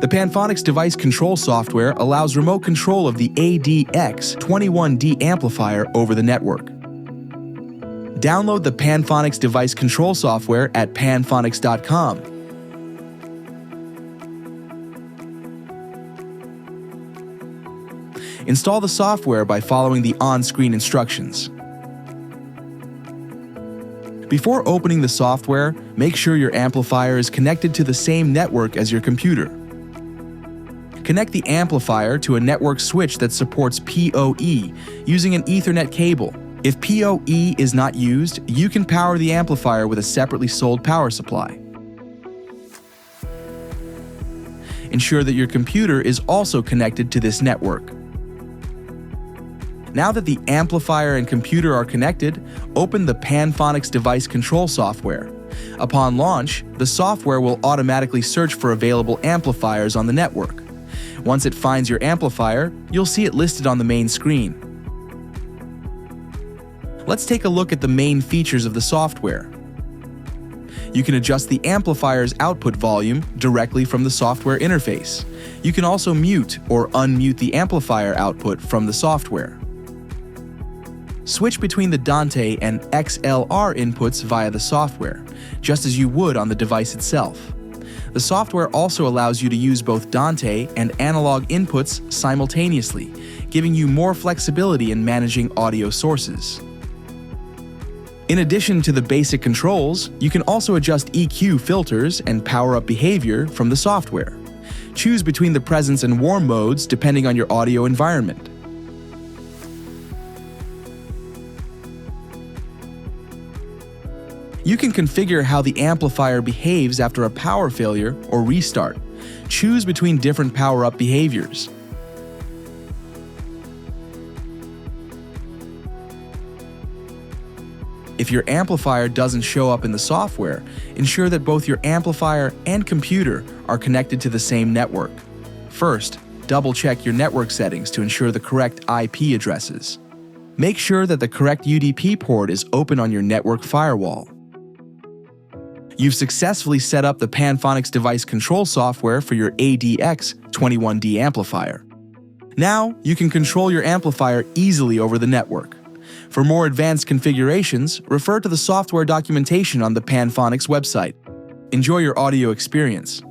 The Panphonics device control software allows remote control of the ADX 21D Amplifier over the network. Download the Panphonics device control software at panphonics.com. Install the software by following the on-screen instructions. Before opening the software, make sure your amplifier is connected to the same network as your computer. Connect the amplifier to a network switch that supports PoE using an Ethernet cable. If PoE is not used, you can power the amplifier with a separately sold power supply. Ensure that your computer is also connected to this network. Now that the amplifier and computer are connected, open the Panphonics device control software. Upon launch, the software will automatically search for available amplifiers on the network. Once it finds your amplifier, you'll see it listed on the main screen. Let's take a look at the main features of the software. You can adjust the amplifier's output volume directly from the software interface. You can also mute or unmute the amplifier output from the software. Switch between the Dante and XLR inputs via the software, just as you would on the device itself. The software also allows you to use both Dante and analog inputs simultaneously, giving you more flexibility in managing audio sources. In addition to the basic controls, you can also adjust EQ filters and power-up behavior from the software. Choose between the presence and warm modes depending on your audio environment. You can configure how the amplifier behaves after a power failure or restart. Choose between different power-up behaviors. If your amplifier doesn't show up in the software, ensure that both your amplifier and computer are connected to the same network. First, double-check your network settings to ensure the correct IP addresses. Make sure that the correct UDP port is open on your network firewall. You've successfully set up the Panphonics device control software for your ADX 21D amplifier. Now, you can control your amplifier easily over the network. For more advanced configurations, refer to the software documentation on the Panphonics website. Enjoy your audio experience.